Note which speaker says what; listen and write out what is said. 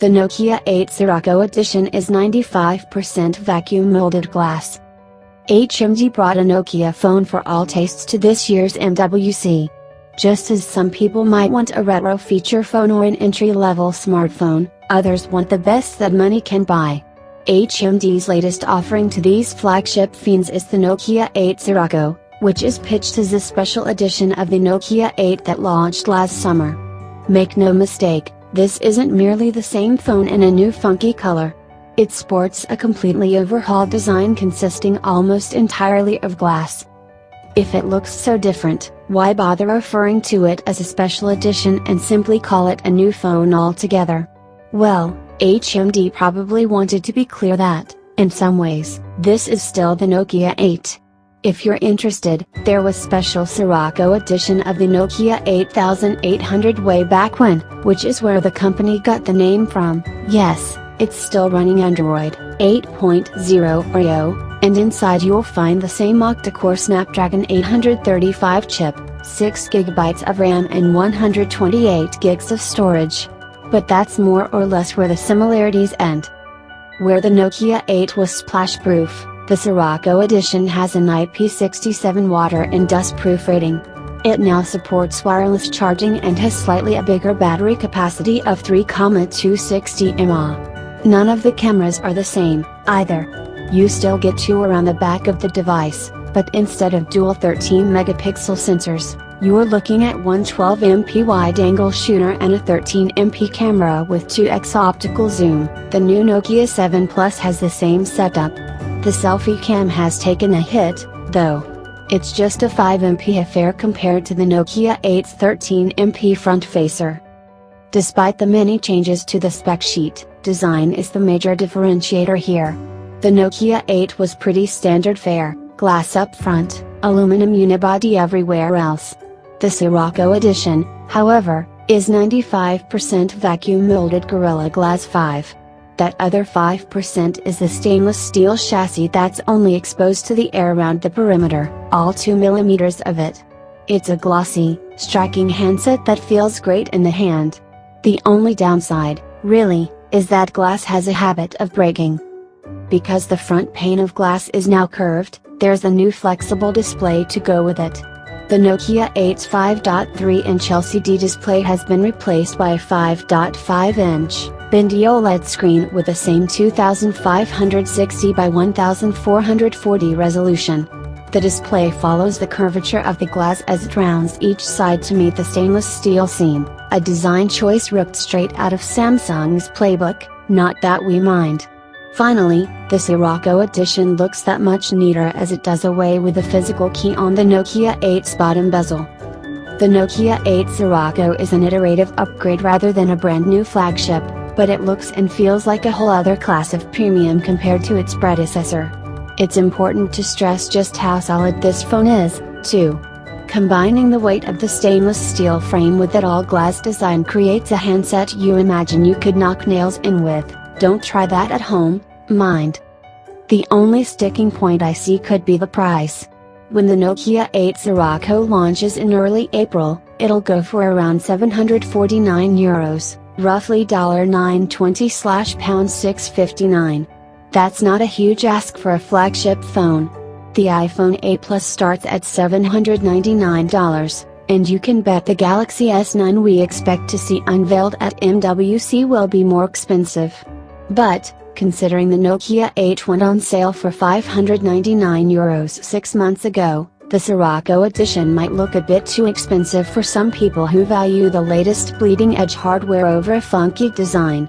Speaker 1: The Nokia 8 Sirocco edition is 95% vacuum molded glass. HMD brought a Nokia phone for all tastes to this year's MWC. Just as some people might want a retro feature phone or an entry-level smartphone, others want the best that money can buy. HMD's latest offering to these flagship fiends is the Nokia 8 Sirocco, which is pitched as a special edition of the Nokia 8 that launched last summer. Make no mistake, this isn't merely the same phone in a new funky color. It sports a completely overhauled design consisting almost entirely of glass. If it looks so different, why bother referring to it as a special edition and simply call it a new phone altogether? Well, HMD probably wanted to be clear that, in some ways, this is still the Nokia 8. If you're interested, there was special Sirocco edition of the Nokia 8800 way back when, which is where the company got the name from. Yes, it's still running Android 8.0 Oreo, and inside you'll find the same octa-core Snapdragon 835 chip, 6GB of RAM and 128GB of storage. But that's more or less where the similarities end. Where the Nokia 8 was splash-proof, the Sirocco edition has an IP67 water and dust-proof rating. It now supports wireless charging and has slightly a bigger battery capacity of 3,260 mAh. None of the cameras are the same, either. You still get two around the back of the device, but instead of dual 13-megapixel sensors, you're looking at one 12MP wide-angle shooter and a 13MP camera with 2x optical zoom. The new Nokia 7 Plus has the same setup. The selfie cam has taken a hit, though. It's just a 5MP affair compared to the Nokia 8's 13MP front-facer. Despite the many changes to the spec sheet, design is the major differentiator here. The Nokia 8 was pretty standard fare, glass up front, aluminum unibody everywhere else. The Sirocco edition, however, is 95% vacuum molded Gorilla Glass 5. That other 5% is the stainless steel chassis that's only exposed to the air around the perimeter, all 2 mm of it. It's a glossy, striking handset that feels great in the hand. The only downside, really, is that glass has a habit of breaking. Because the front pane of glass is now curved, there's a new flexible display to go with it. The Nokia 8's 5.3-inch LCD display has been replaced by a 5.5-inch, bendy OLED screen with the same 2560 by 1440 resolution. The display follows the curvature of the glass as it rounds each side to meet the stainless steel seam, a design choice ripped straight out of Samsung's playbook, not that we mind. Finally, the Sirocco edition looks that much neater as it does away with the physical key on the Nokia 8's bottom bezel. The Nokia 8 Sirocco is an iterative upgrade rather than a brand new flagship, but it looks and feels like a whole other class of premium compared to its predecessor. It's important to stress just how solid this phone is, too. Combining the weight of the stainless steel frame with that all-glass design creates a handset you imagine you could knock nails in with. Don't try that at home, mind. The only sticking point I see could be the price. When the Nokia 8 Sirocco launches in early April, it'll go for around €749, roughly $920/£659. That's not a huge ask for a flagship phone. The iPhone 8 Plus starts at $799, and you can bet the Galaxy S9 we expect to see unveiled at MWC will be more expensive. But, considering the Nokia 8 went on sale for €599 6 months ago, the Sirocco edition might look a bit too expensive for some people who value the latest bleeding-edge hardware over a funky design.